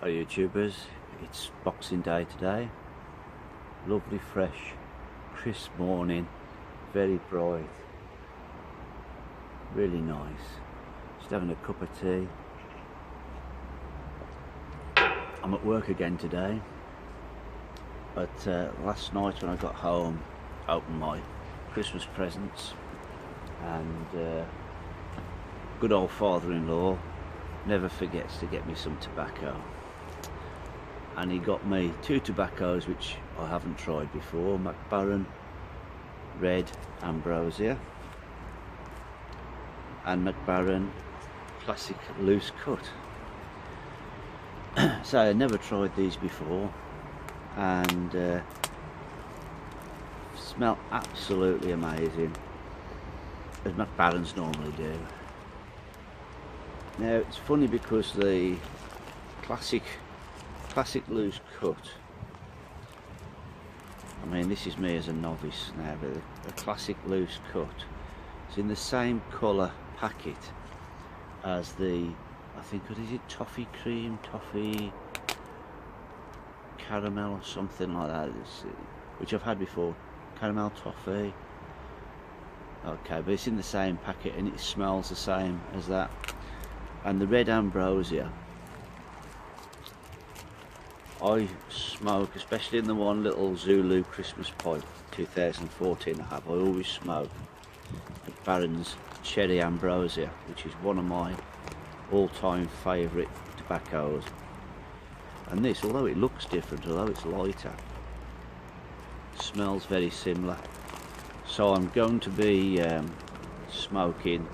Hi YouTubers, it's Boxing Day today. Lovely fresh, crisp morning, very bright, really nice. Just having a cup of tea. I'm at work again today, but last night when I got home, opened my Christmas presents, and good old father-in-law never forgets to get me some tobacco. And he got me two tobaccos which I haven't tried before, Baren Red Ambrosia and Baren Classic Loose Cut. So I never tried these before, and smell absolutely amazing, as Barons normally do. Now it's funny because the classic loose cut, I mean, this is me as a novice now, but the classic loose cut is in the same colour packet as the, I think, what is it, toffee cream, toffee caramel or something like that, which I've had before, caramel toffee. Okay, but it's in the same packet and it smells the same as that. And the Red Ambrosia, I smoke, especially in the one little Zulu Christmas pipe 2014 I have, I always smoke Baron's Cherry Ambrosia, which is one of my all-time favourite tobaccos. And this, although it looks different, although it's lighter, smells very similar. So I'm going to be smoking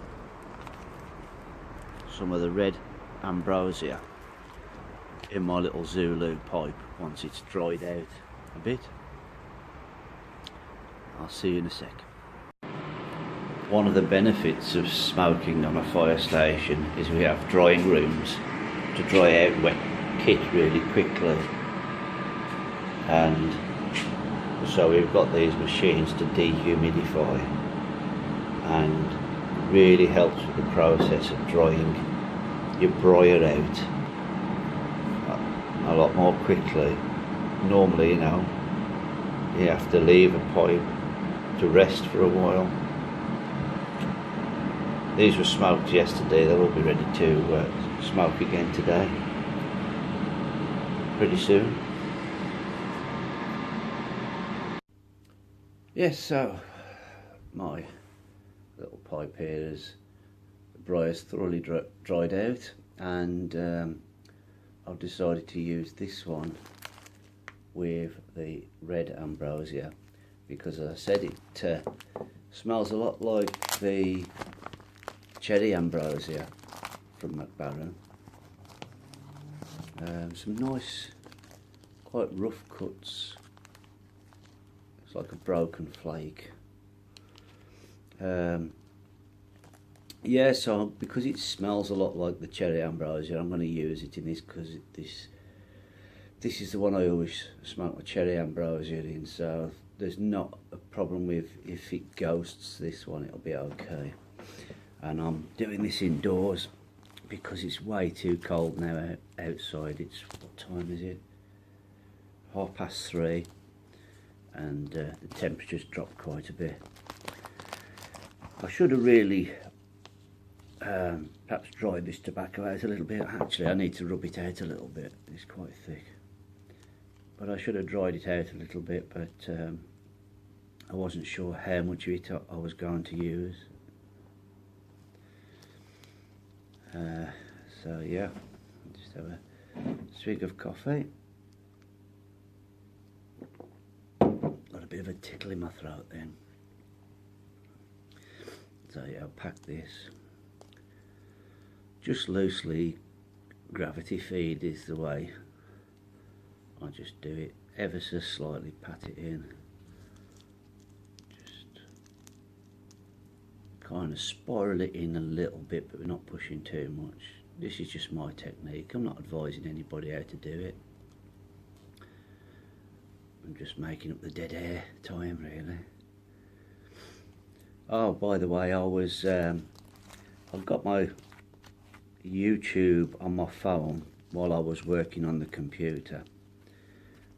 some of the Red Ambrosia in my little Zulu pipe once it's dried out a bit. I'll see you in a sec. One of the benefits of smoking on a fire station is we have drying rooms to dry out wet kit really quickly, and so we've got these machines to dehumidify, and really helps with the process of drying your briar out a lot more quickly. Normally, you know, you have to leave a pipe to rest for a while. These were smoked yesterday, they will be ready to smoke again today, pretty soon. Yes, so my little pipe here is, the briar's thoroughly dried out, and I've decided to use this one with the Red Ambrosia because, as I said, it smells a lot like the Cherry Ambrosia from Baren. Some nice, quite rough cuts. It's like a broken flake. Yeah, so because it smells a lot like the Cherry Ambrosia, I'm going to use it in this, because this is the one I always smoke my Cherry Ambrosia in, so there's not a problem with if it ghosts this one, it'll be okay. And I'm doing this indoors because it's way too cold now outside. It's, what time is it? 3:30, and the temperature's dropped quite a bit. I should have really perhaps dried this tobacco out a little bit. Actually, I need to rub it out a little bit, it's quite thick, but I should have dried it out a little bit, but I wasn't sure how much of it I was going to use. So yeah, just have a swig of coffee. Got a bit of a tickle in my throat then. So yeah, I'll pack this. Just loosely gravity feed is the way. I just do it ever so slightly, pat it in. Just kind of spiral it in a little bit, but we're not pushing too much. This is just my technique. I'm not advising anybody how to do it. I'm just making up the dead air time, really. Oh, by the way, I've got my YouTube on my phone while I was working on the computer,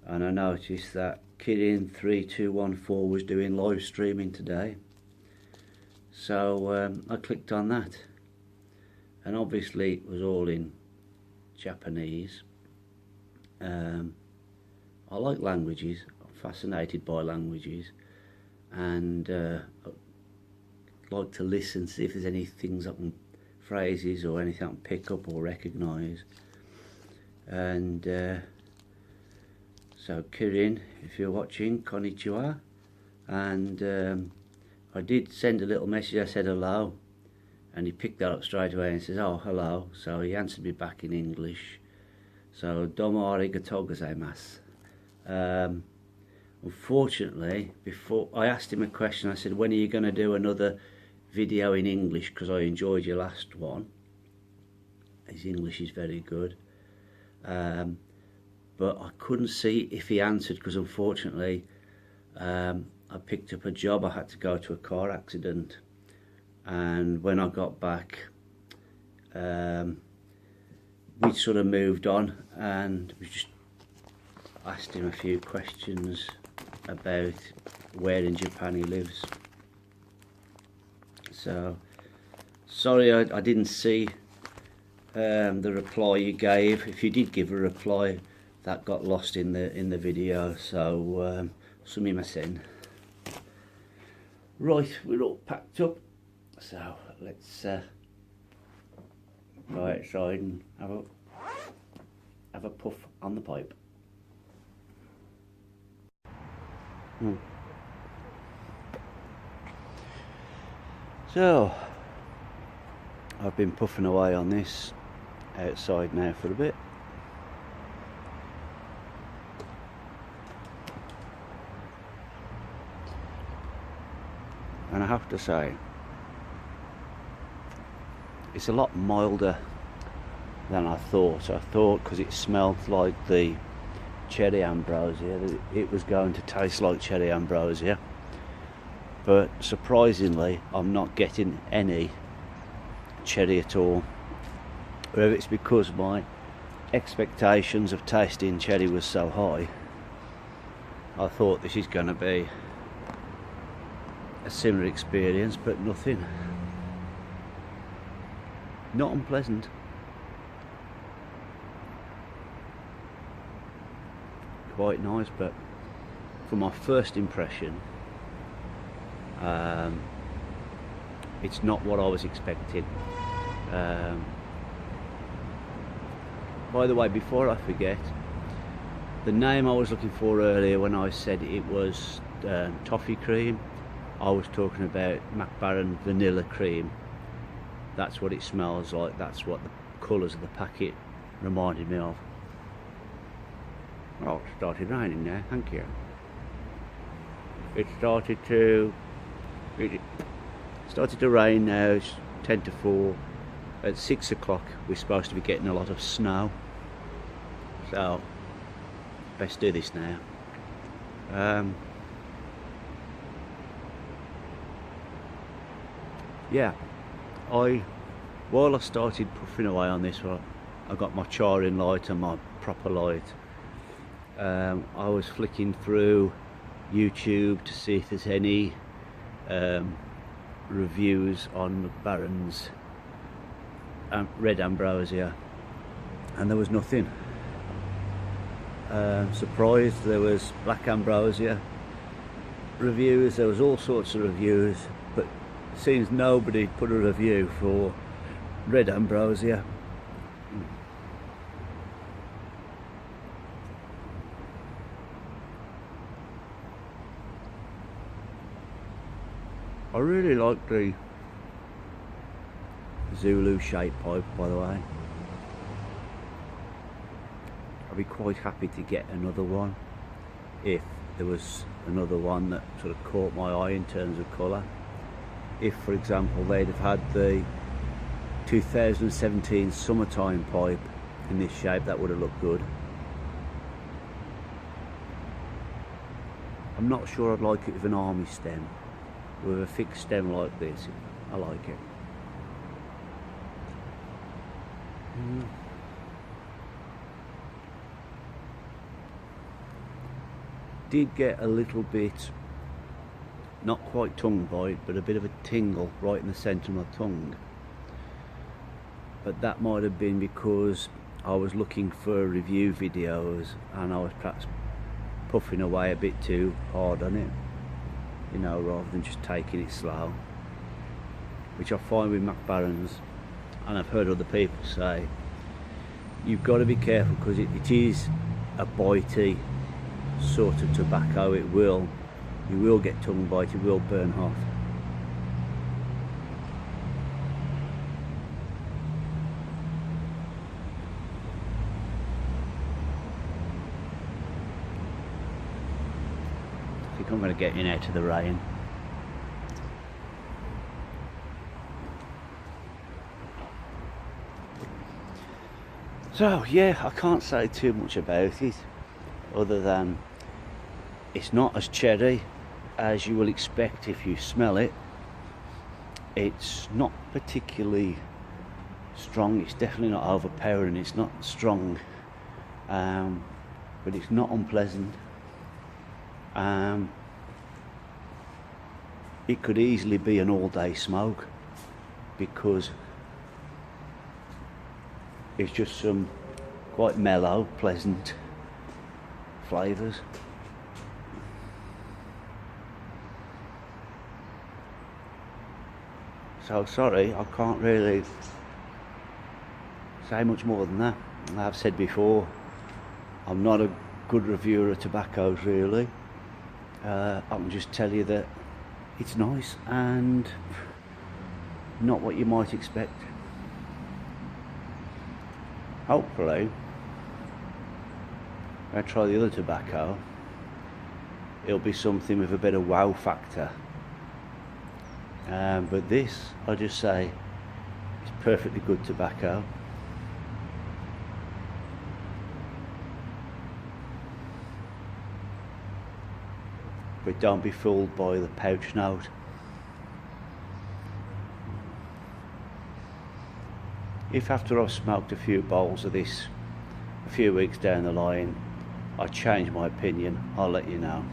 and I noticed that Kirin3214 was doing live streaming today. So I clicked on that, and obviously it was all in Japanese. I like languages, I'm fascinated by languages, and I like to listen, see if there's any things I can, phrases or anything I can pick up or recognise. And so Kirin, if you're watching, konnichiwa. And I did send a little message, I said hello, and he picked that up straight away and says, oh, hello. So he answered me back in English. So domo arigatou gozaimasu. Unfortunately, before I asked him a question, I said, when are you going to do another video in English, because I enjoyed your last one. His English is very good. But I couldn't see if he answered, because unfortunately I picked up a job. I had to go to a car accident, and when I got back we sort of moved on, and we just asked him a few questions about where in Japan he lives. So sorry I didn't see the reply you gave. If you did give a reply, that got lost in the video, so sumimasen. Right, we're all packed up, so let's go outside and have a puff on the pipe. So I've been puffing away on this outside now for a bit. And I have to say, it's a lot milder than I thought. I thought, because it smelled like the cherry ambrosia, that it was going to taste like cherry ambrosia. But surprisingly, I'm not getting any cherry at all. Whether it's because my expectations of tasting cherry was so high, I thought this is going to be a similar experience, but nothing. Not unpleasant. Quite nice, but for my first impression, it's not what I was expecting. By the way, before I forget, the name I was looking for earlier when I said it was toffee cream, I was talking about Baren vanilla cream. That's what it smells like. That's what the colours of the packet reminded me of. Oh, it started raining now, thank you. It started to rain now. It's 10 to 4. At 6 o'clock we're supposed to be getting a lot of snow. So, best do this now. Yeah, while I started puffing away on this one, I got my charring light and my proper light. I was flicking through YouTube to see if there's any reviews on Baren's Red Ambrosia, and there was nothing. Surprised there was Black Ambrosia reviews, there was all sorts of reviews, but it seems nobody put a review for Red Ambrosia. I really like the Zulu shaped pipe, by the way. I'd be quite happy to get another one if there was another one that sort of caught my eye in terms of colour. If, for example, they'd have had the 2017 summertime pipe in this shape, that would have looked good. I'm not sure I'd like it with an army stem. With a fixed stem like this, I like it. did get a little bit, not quite tongue bite, but a bit of a tingle right in the centre of my tongue. But that might have been because I was looking for review videos and I was perhaps puffing away a bit too hard on it, you know, rather than just taking it slow, which I find with McBaren's, and I've heard other people say, you've got to be careful because it is a bitey sort of tobacco. You will get tongue bite, it will burn hot. I think I'm going to get in out of the rain. So yeah, I can't say too much about it other than it's not as cherry as you will expect if you smell it. It's not particularly strong, it's definitely not overpowering, it's not strong, but it's not unpleasant. It could easily be an all-day smoke because it's just some quite mellow, pleasant flavours. So sorry, I can't really say much more than that. I've said before, I'm not a good reviewer of tobaccos really. I can just tell you that it's nice and not what you might expect. Hopefully, when I try the other tobacco, it'll be something with a bit of wow factor. But this, I'll just say, it's perfectly good tobacco. But don't be fooled by the pouch note. If after I've smoked a few bowls of this a few weeks down the line I change my opinion, I'll let you know.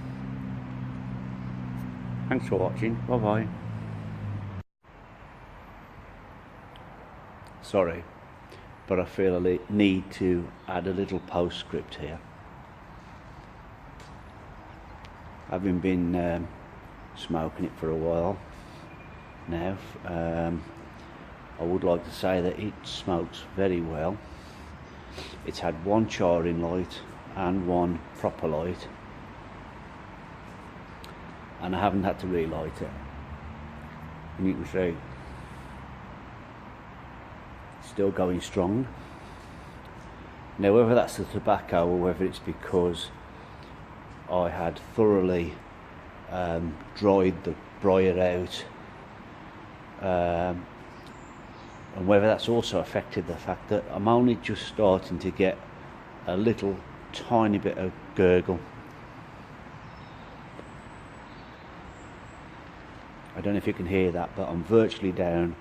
Thanks for watching, bye bye. Sorry, but I feel I need to add a little postscript here. Having been smoking it for a while now, I would like to say that it smokes very well. It's had one charring light and one proper light, and I haven't had to relight it. And you can see it's still going strong. Now whether that's the tobacco or whether it's because I had thoroughly dried the briar out, and whether that's also affected the fact that I'm only just starting to get a little tiny bit of gurgle. I don't know if you can hear that, but I'm virtually down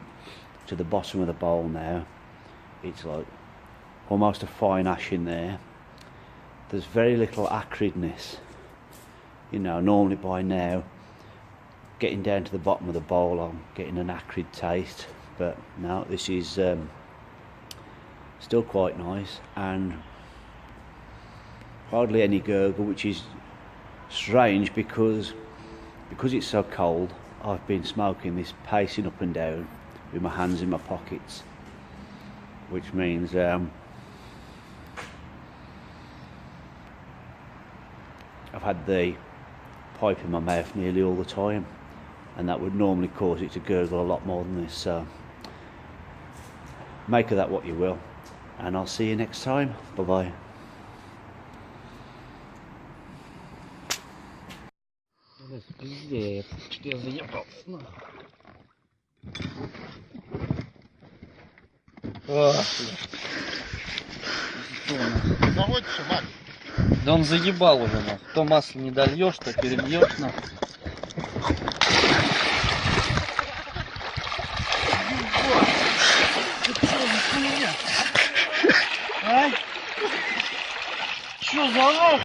to the bottom of the bowl now. It's like almost a fine ash in there. There's very little acridness. You know, normally by now, getting down to the bottom of the bowl, I'm getting an acrid taste. But no, this is still quite nice and hardly any gurgle, which is strange because it's so cold. I've been smoking this pacing up and down with my hands in my pockets, which means I've had the pipe in my mouth nearly all the time, and that would normally cause it to gurgle a lot more than this. So make of that what you will, and I'll see you next time. Bye bye. Да он заебал уже, нахуй. То масло не дольешь, то перельешь, нахуй. Ты чё за хуйня? А? Чё за нахуй?